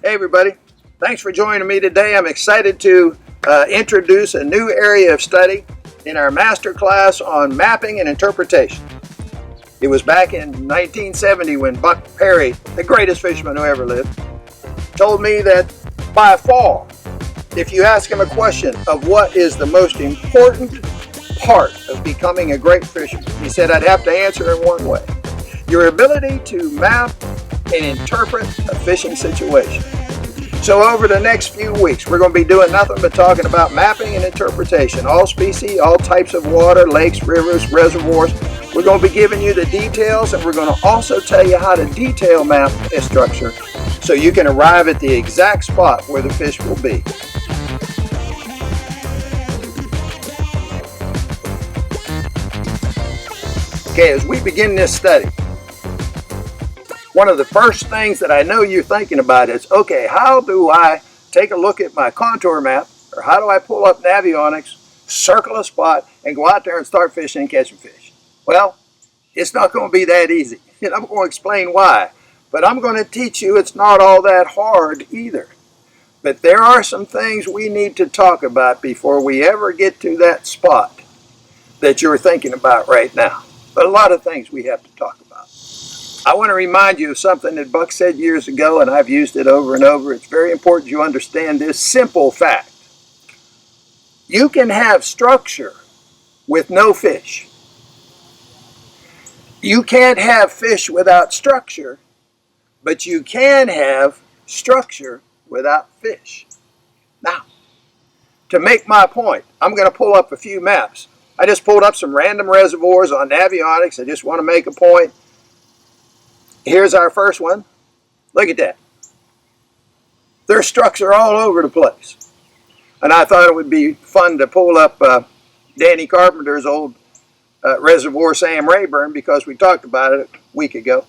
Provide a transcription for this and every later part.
Hey everybody, thanks for joining me today. I'm excited to introduce a new area of study in our master class on mapping and interpretation. It was back in 1970 when Buck Perry, the greatest fisherman who ever lived, told me that by far, if you ask him a question of what is the most important part of becoming a great fisherman, he said I'd have to answer in one way: your ability to map and interpret a fishing situation. So over the next few weeks, we're going to be doing nothing but talking about mapping and interpretation. All species, all types of water, lakes, rivers, reservoirs. We're going to be giving you the details, and we're going to also tell you how to detail map a structure so you can arrive at the exact spot where the fish will be. Okay, as we begin this study, one of the first things that I know you're thinking about is, okay, how do I take a look at my contour map, or how do I pull up Navionics, circle a spot, and go out there and start fishing and catching fish? Well, it's not going to be that easy, and I'm going to explain why. But I'm going to teach you it's not all that hard either. But there are some things we need to talk about before we ever get to that spot that you're thinking about right now. But a lot of things we have to talk about. I want to remind you of something that Buck said years ago, and I've used it over and over. It's very important you understand this simple fact. You can have structure with no fish. You can't have fish without structure, but you can have structure without fish. Now, to make my point, I'm going to pull up a few maps. I just pulled up some random reservoirs on Navionics. I just want to make a point. Here's our first one. Look at that. There's structure all over the place. And I thought it would be fun to pull up Danny Carpenter's old reservoir, Sam Rayburn, because we talked about it a week ago.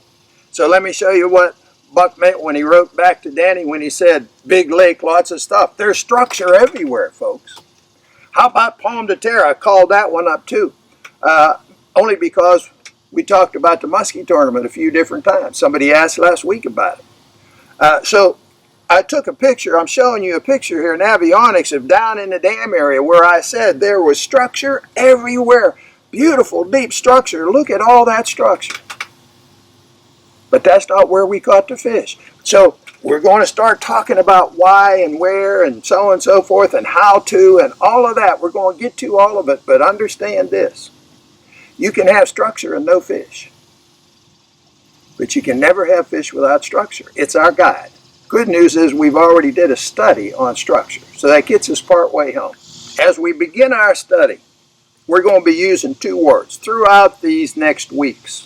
So let me show you what Buck meant when he wrote back to Danny when he said, big lake, lots of stuff. There's structure everywhere, folks. How about Pomme de Terre? I called that one up too, only because we talked about the muskie tournament a few different times. Somebody asked last week about it. So I took a picture. I'm showing you a picture here in Navionics of down in the dam area where I said there was structure everywhere. Beautiful, deep structure. Look at all that structure. But that's not where we caught the fish. So we're going to start talking about why and where and so on and so forth and how to and all of that. We're going to get to all of it, but understand this. You can have structure and no fish, but you can never have fish without structure. It's our guide. Good news is we've already did a study on structure, so that gets us part way home. As we begin our study, we're going to be using two words throughout these next weeks.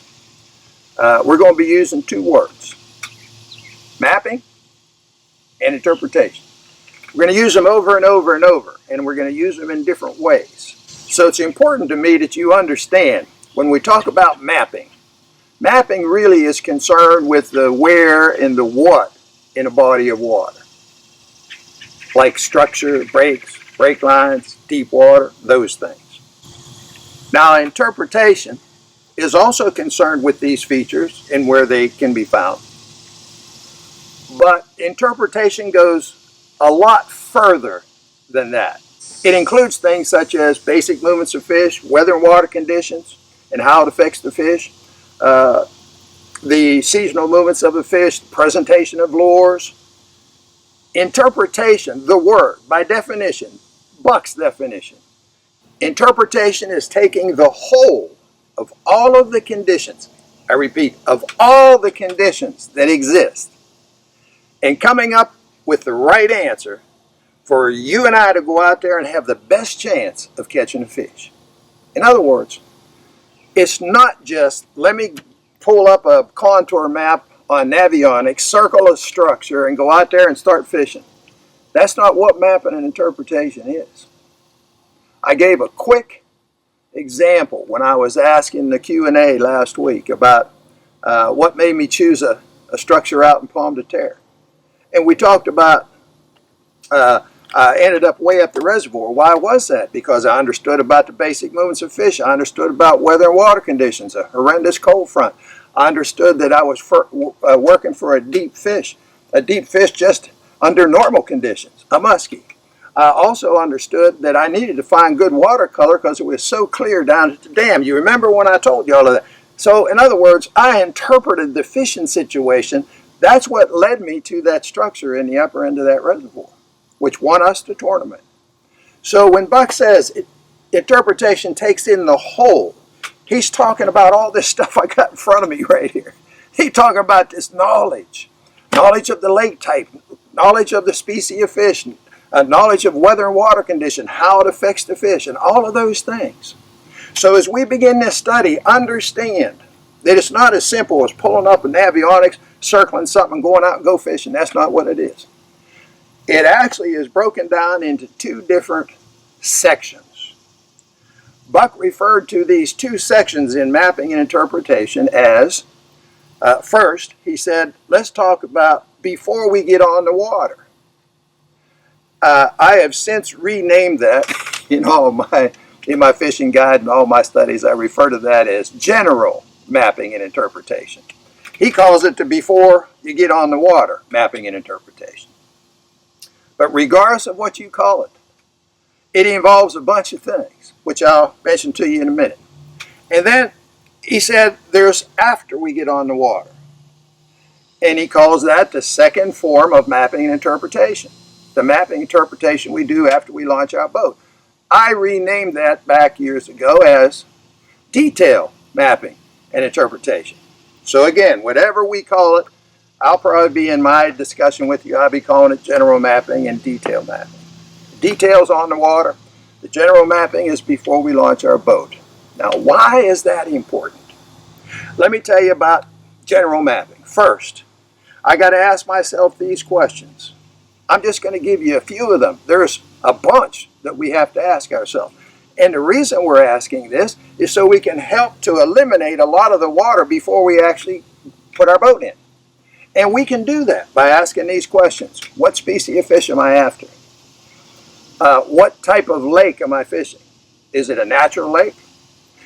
We're going to be using two words: mapping and interpretation. We're going to use them over and over and over, and we're going to use them in different ways. So it's important to me that you understand when we talk about mapping, mapping really is concerned with the where and the what in a body of water, like structure, breaks, break lines, deep water, those things. Now, interpretation is also concerned with these features and where they can be found. But interpretation goes a lot further than that. It includes things such as basic movements of fish, weather and water conditions, and how it affects the fish, the seasonal movements of the fish, the presentation of lures. Interpretation, the word, by definition, Buck's definition. Interpretation is taking the whole of all of the conditions, I repeat, of all the conditions that exist, and coming up with the right answer for you and I to go out there and have the best chance of catching a fish. In other words, it's not just, let me pull up a contour map on Navionics, circle a structure, and go out there and start fishing. That's not what mapping and interpretation is. I gave a quick example when I was asking the Q&A last week about what made me choose a structure out in Pomme de Terre. And we talked about I ended up way up the reservoir. Why was that? Because I understood about the basic movements of fish. I understood about weather and water conditions, a horrendous cold front. I understood that I was working for a deep fish just under normal conditions, a muskie. I also understood that I needed to find good watercolor because it was so clear down at the dam. You remember when I told you all of that? So in other words, I interpreted the fishing situation. That's what led me to that structure in the upper end of that reservoir, which won us the tournament. So when Buck says interpretation takes in the whole, he's talking about all this stuff I got in front of me right here. He's talking about this knowledge of the lake type, knowledge of the species of fish, knowledge of weather and water condition, how it affects the fish, and all of those things. So as we begin this study, understand that it's not as simple as pulling up a navionics, circling something, and going out and go fishing. That's not what it is. It actually is broken down into two different sections. Buck referred to these two sections in mapping and interpretation as, first, he said, let's talk about before we get on the water. I have since renamed that in my fishing guide and all my studies. I refer to that as general mapping and interpretation. He calls it the before you get on the water mapping and interpretation. But regardless of what you call it, it involves a bunch of things, which I'll mention to you in a minute. And then he said there's after we get on the water. And he calls that the second form of mapping and interpretation. The mapping interpretation we do after we launch our boat. I renamed that back years ago as detail mapping and interpretation. So again, whatever we call it, I'll probably be in my discussion with you, I'll be calling it general mapping and detail mapping. Details on the water, the general mapping is before we launch our boat. Now, why is that important? Let me tell you about general mapping. First, I got to ask myself these questions. I'm just going to give you a few of them. There's a bunch that we have to ask ourselves. And the reason we're asking this is so we can help to eliminate a lot of the water before we actually put our boat in. And we can do that by asking these questions. What species of fish am I after? What type of lake am I fishing? Is it a natural lake?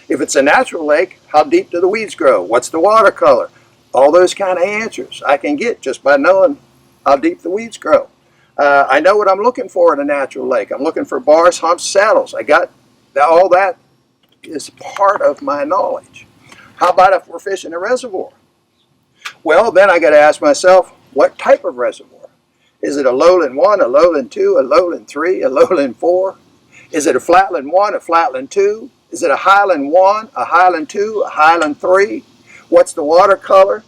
If it's a natural lake, how deep do the weeds grow? What's the water color? All those kind of answers I can get just by knowing how deep the weeds grow. I know what I'm looking for in a natural lake. I'm looking for bars, humps, saddles. I got all that is part of my knowledge. How about if we're fishing a reservoir? Well, then I got to ask myself, what type of reservoir? Is it a lowland 1, a lowland 2, a lowland 3, a lowland 4? Is it a flatland 1, a flatland 2? Is it a highland 1, a highland 2, a highland 3? What's the water color?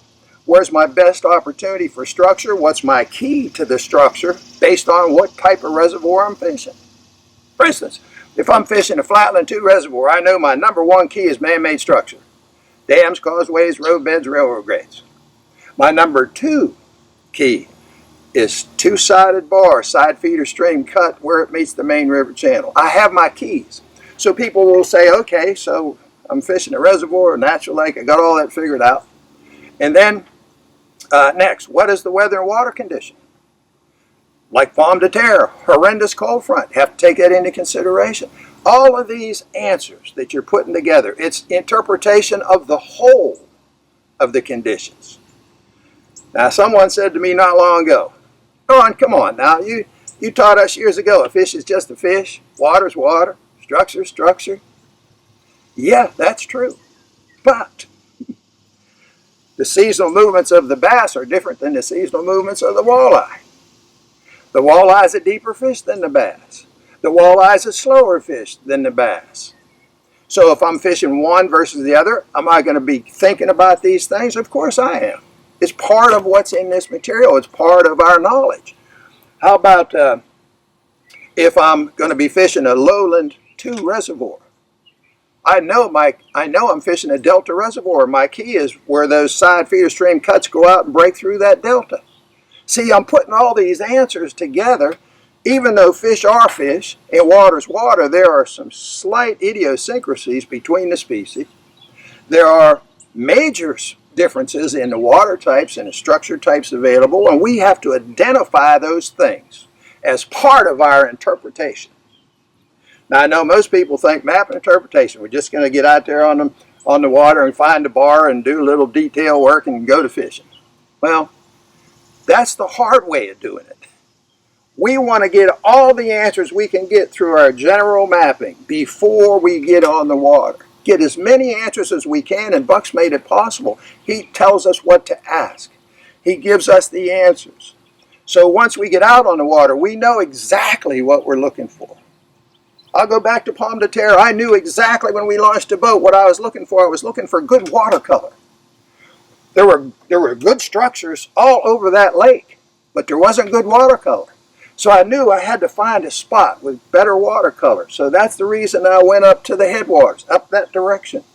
Where's my best opportunity for structure? What's my key to the structure based on what type of reservoir I'm fishing? For instance, if I'm fishing a flatland 2 reservoir, I know my number one key is man-made structure. Dams, causeways, roadbeds, railroad grades. My number 2 key is two-sided bar, side feeder stream cut where it meets the main river channel. I have my keys. So people will say, okay, so I'm fishing a reservoir, a natural lake, I got all that figured out. And then next, what is the weather and water condition? Like Pomme de Terre, horrendous cold front, have to take that into consideration. All of these answers that you're putting together, it's interpretation of the whole of the conditions. Now, someone said to me not long ago, Ron, come on now, you taught us years ago a fish is just a fish, water's water, structure's structure. Yeah, that's true. But the seasonal movements of the bass are different than the seasonal movements of the walleye. The walleye is a deeper fish than the bass. The walleye is a slower fish than the bass. So if I'm fishing one versus the other, am I going to be thinking about these things? Of course I am. It's part of what's in this material. It's part of our knowledge. How about if I'm going to be fishing a lowland 2 reservoir? I know I'm fishing a delta reservoir. My key is where those side feeder stream cuts go out and break through that delta. See, I'm putting all these answers together. Even though fish are fish and water's water, there are some slight idiosyncrasies between the species. There are major differences in the water types and the structure types available, and we have to identify those things as part of our interpretation. Now, I know most people think map interpretation, we're just going to get out there on the water and find a bar and do a little detail work and go to fishing. Well, that's the hard way of doing it. We want to get all the answers we can get through our general mapping before we get on the water. Get as many answers as we can, and Buck's made it possible. He tells us what to ask. He gives us the answers. So once we get out on the water, we know exactly what we're looking for. I'll go back to Pomme de Terre. I knew exactly when we launched a boat what I was looking for. I was looking for good watercolor. There were good structures all over that lake, but there wasn't good watercolor. So I knew I had to find a spot with better watercolor. So that's the reason I went up to the headwaters, up that direction.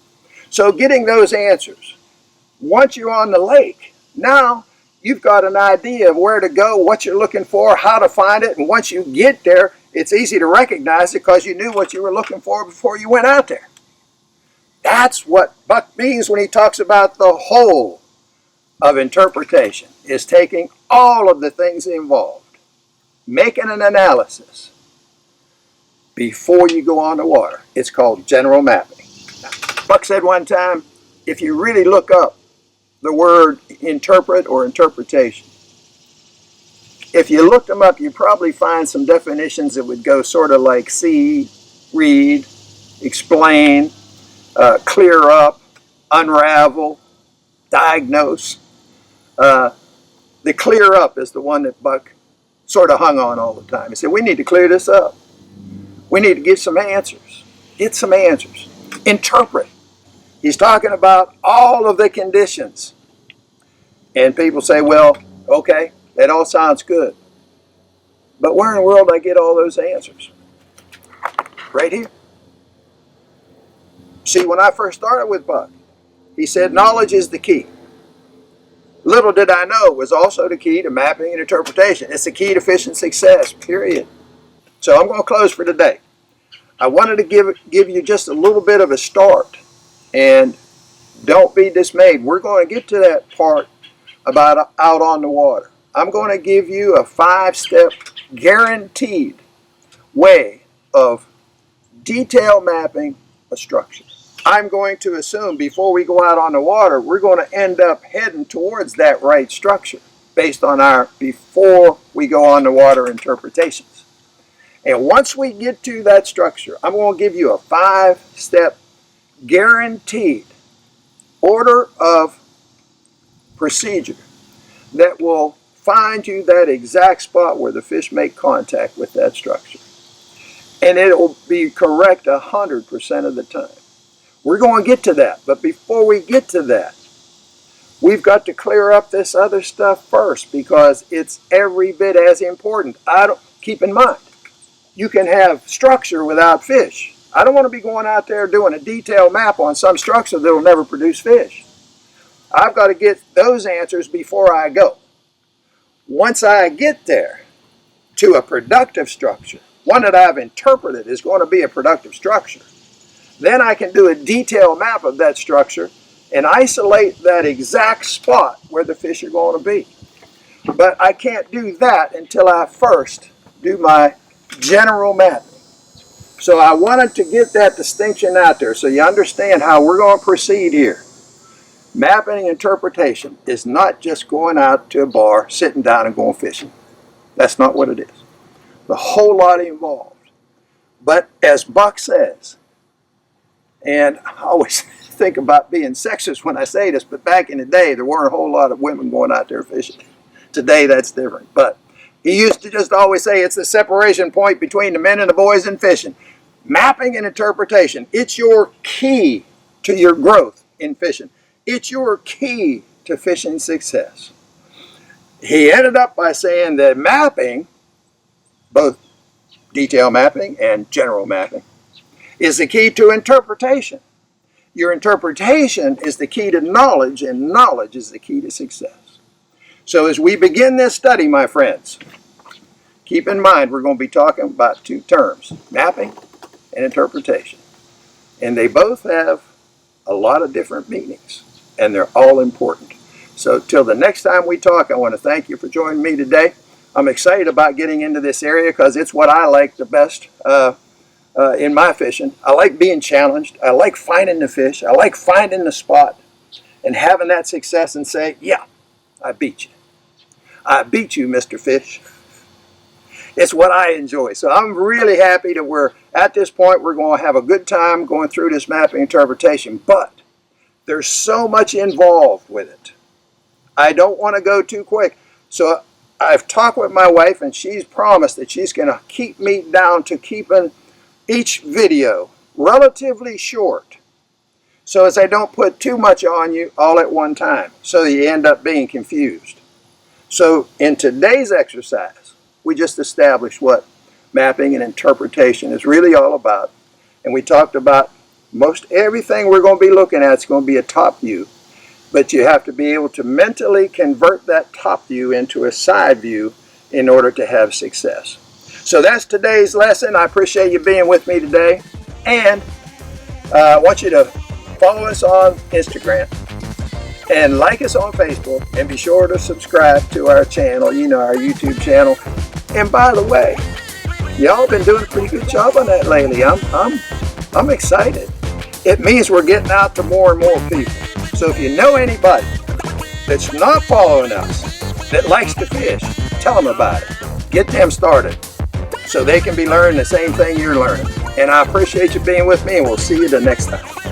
So getting those answers. Once you're on the lake, now you've got an idea of where to go, what you're looking for, how to find it. And once you get there, it's easy to recognize it because you knew what you were looking for before you went out there. That's what Buck means when he talks about the whole of interpretation, is taking all of the things involved, making an analysis before you go on the water. It's called general mapping. Now, Buck said one time, if you really look up the word interpret or interpretation, if you looked them up, you'd probably find some definitions that would go sort of like see, read, explain, clear up, unravel, diagnose. The clear up is the one that Buck sort of hung on all the time. He said, we need to clear this up. We need to get some answers. Get some answers. Interpret. He's talking about all of the conditions. And people say, well, okay, that all sounds good. But where in the world do I get all those answers? Right here. See, when I first started with Buck, he said knowledge is the key. Little did I know it was also the key to mapping and interpretation. It's the key to fishing success, period. So I'm going to close for today. I wanted to give you just a little bit of a start. And don't be dismayed. We're going to get to that part about out on the water. I'm going to give you a 5-step guaranteed way of detail mapping a structure. I'm going to assume before we go out on the water, we're going to end up heading towards that right structure based on our before we go on the water interpretations. And once we get to that structure, I'm going to give you a 5-step guaranteed order of procedure that will find you that exact spot where the fish make contact with that structure. And it will be correct 100% of the time. We're going to get to that, but before we get to that, we've got to clear up this other stuff first because it's every bit as important. Keep in mind, you can have structure without fish. I don't want to be going out there doing a detailed map on some structure that will never produce fish. I've got to get those answers before I go. Once I get there to a productive structure, one that I've interpreted is going to be a productive structure, then I can do a detailed map of that structure and isolate that exact spot where the fish are going to be. But I can't do that until I first do my general mapping. So I wanted to get that distinction out there so you understand how we're going to proceed here. Mapping and interpretation is not just going out to a bar, sitting down and going fishing. That's not what it is. The whole lot involved. But as Buck says, and I always think about being sexist when I say this, but back in the day, there weren't a whole lot of women going out there fishing. Today, that's different. But he used to just always say it's the separation point between the men and the boys in fishing. Mapping and interpretation, it's your key to your growth in fishing. It's your key to fishing success. He ended up by saying that mapping, both detail mapping and general mapping, is the key to interpretation. Your interpretation is the key to knowledge, and knowledge is the key to success. So as we begin this study, my friends, keep in mind we're going to be talking about two terms, mapping and interpretation. And they both have a lot of different meanings, and they're all important. So till the next time we talk, I want to thank you for joining me today. I'm excited about getting into this area because it's what I like the best in my fishing. I like being challenged. I like finding the fish. I like finding the spot and having that success and say, yeah, I beat you. I beat you, Mr. Fish. It's what I enjoy. So I'm really happy that we're at this point. We're going to have a good time going through this mapping interpretation, but there's so much involved with it. I don't want to go too quick. So I've talked with my wife, and she's promised that she's going to keep me down to keeping each video relatively short, so as I don't put too much on you all at one time, so that you end up being confused. So in today's exercise, we just established what mapping and interpretation is really all about. And we talked about most everything we're going to be looking at is going to be a top view. But you have to be able to mentally convert that top view into a side view in order to have success. So that's today's lesson. I appreciate you being with me today. And I want you to follow us on Instagram and like us on Facebook, and be sure to subscribe to our channel, our YouTube channel. And by the way, y'all been doing a pretty good job on that lately. I'm excited. It means we're getting out to more and more people. So if you know anybody that's not following us, that likes to fish, tell them about it. Get them started so they can be learning the same thing you're learning. And I appreciate you being with me, and we'll see you the next time.